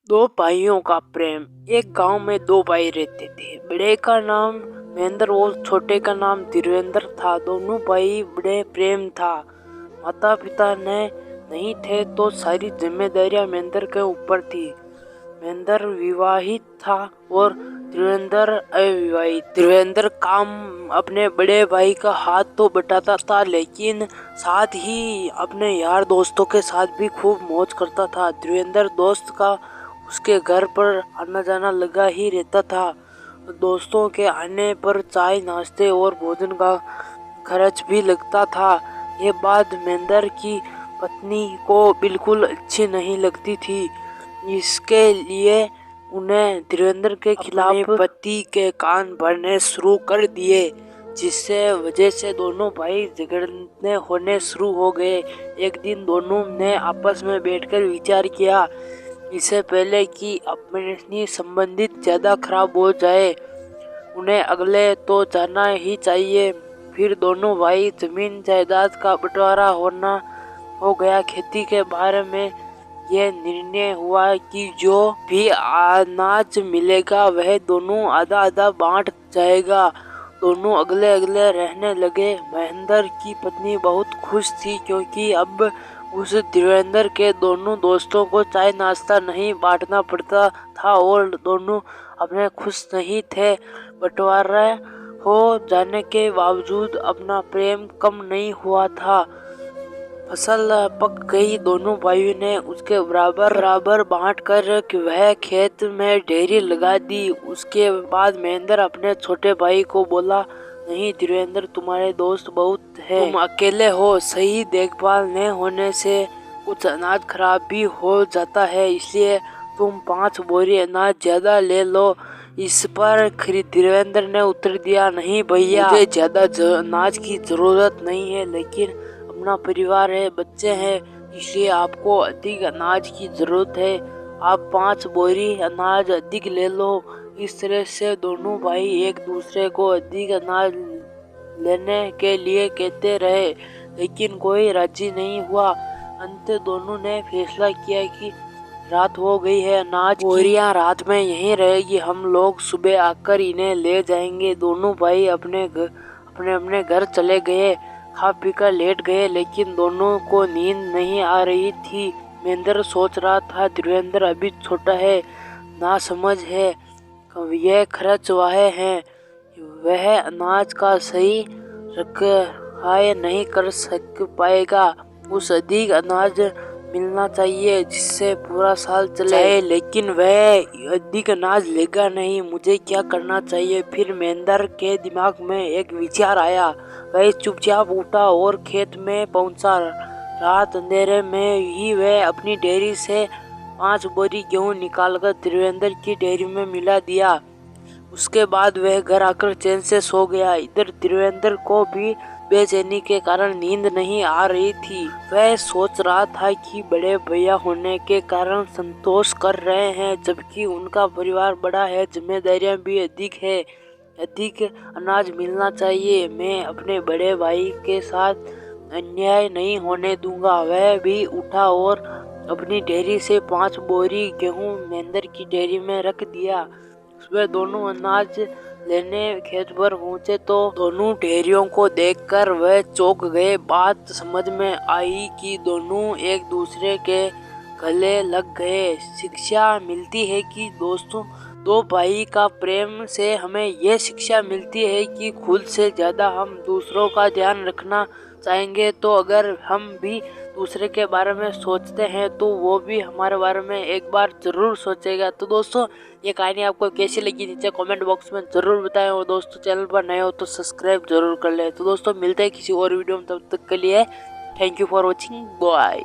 दो भाइयों का प्रेम। एक गांव में दो भाई रहते थे। बड़े का नाम महेंद्र और छोटे का नाम धीरेन्द्र था। दोनों भाई बड़े प्रेम था। माता पिता ने नहीं थे तो सारी जिम्मेदारियां महेंद्र के ऊपर थी। महेंद्र विवाहित था और धीरेन्द्र अविवाहित। धीरेन्द्र काम अपने बड़े भाई का हाथ तो बटाता था, लेकिन साथ ही अपने यार दोस्तों के साथ भी खूब मौज करता था। धीरेन्द्र दोस्त का उसके घर पर आना जाना लगा ही रहता था। दोस्तों के आने पर चाय, नाश्ते और भोजन का खर्च भी लगता था। ये बात महेंद्र की पत्नी को बिल्कुल अच्छी नहीं लगती थी। इसके लिए उन्हें धीरेन्द्र के खिलाफ पति के कान भरने शुरू कर दिए, जिससे वजह से दोनों भाई झगड़ने होने शुरू हो गए। एक दिन दोनों ने आपस में बैठकर विचार किया, इससे पहले कि अपनी संबंधित ज्यादा खराब हो जाए, उन्हें अगले तो जाना ही चाहिए। फिर दोनों भाई जमीन जायदाद का बंटवारा हो गया। खेती के बारे में यह निर्णय हुआ कि जो भी अनाज मिलेगा वह दोनों आधा आधा बांट जाएगा। दोनों अगले अगले रहने लगे। महेंद्र की पत्नी बहुत खुश थी, क्योंकि अब उस धीरेन्द्र के दोनों दोस्तों को चाय नाश्ता नहीं बांटना पड़ता था और दोनों अपने खुश नहीं थे। बंटवारा हो जाने के बावजूद अपना प्रेम कम नहीं हुआ था। फसल पक गई। दोनों भाइयों ने उसके बराबर बांट कर वह खेत में डेयरी लगा दी। उसके बाद महेंद्र अपने छोटे भाई को बोला, नहीं धीरेन्द्र, तुम्हारे दोस्त बहुत है, तुम अकेले हो। सही देखभाल न होने से कुछ अनाज खराब भी हो जाता है, इसलिए तुम 5 बोरी अनाज ज्यादा ले लो। इस पर धीरेन्द्र ने उत्तर दिया, नहीं भैया, मुझे ज्यादा अनाज की जरूरत नहीं है, लेकिन अपना परिवार है, बच्चे हैं, इसलिए आपको अधिक अनाज की जरूरत है। आप 5 बोरी अनाज अधिक ले लो। इस तरह से दोनों भाई एक दूसरे को अधिक अनाज लेने के लिए कहते रहे, लेकिन कोई राजी नहीं हुआ। अंत दोनों ने फैसला किया कि रात हो गई है, अनाज बोरियां रात में यहीं रहेगी, हम लोग सुबह आकर इन्हें ले जाएंगे। दोनों भाई अपने अपने घर चले गए। खा पीकर लेट गए, लेकिन दोनों को नींद नहीं आ रही थी। महेंद्र सोच रहा था, धीरेन्द्र अभी छोटा है, ना समझ है, यह खर्च वाहे हैं, वह अनाज का सही रखवाली नहीं कर पाएगा। उस अधिक अनाज मिलना चाहिए जिससे पूरा साल चले, लेकिन वह अधिक अनाज लेगा नहीं। मुझे क्या करना चाहिए? फिर महेंद्र के दिमाग में एक विचार आया। वह चुपचाप उठा और खेत में पहुंचा। रात अंधेरे में ही वह अपनी डेयरी से 5 बोरी गेहूं निकालकर धीरेन्द्र की डेयरी में मिला दिया। उसके बाद वह घर आकर चैन से सो गया। इधर धीरेन्द्र को भी बेचैनी के कारण नींद नहीं आ रही थी। वह सोच रहा था कि बड़े भैया होने के कारण संतोष कर रहे हैं, जबकि उनका परिवार बड़ा है, जिम्मेदारियां भी अधिक है, अधिक अनाज मिलना चाहिए। मैं अपने बड़े भाई के साथ अन्याय नहीं होने दूंगा। वह भी उठा और अपनी डेयरी से 5 बोरी गेहूं महेंद्र की डेयरी में रख दिया। सुबह दोनों अनाज लेने खेत पर पहुंचे तो दोनों डेयरियों को देखकर वह चौंक गए। बात समझ में आई कि दोनों एक दूसरे के गले लग गए। शिक्षा मिलती है कि दोस्तों, दो भाई का प्रेम से हमें यह शिक्षा मिलती है कि खुद से ज्यादा हम दूसरों का ध्यान रखना चाहेंगे, तो अगर हम भी दूसरे के बारे में सोचते हैं तो वो भी हमारे बारे में एक बार जरूर सोचेगा। तो दोस्तों, ये कहानी आपको कैसी लगी नीचे कमेंट बॉक्स में जरूर बताएं, और दोस्तों चैनल पर नए हो तो सब्सक्राइब जरूर कर लें। तो दोस्तों, मिलते हैं किसी और वीडियो में, तब तक के लिए thank you for watching, bye.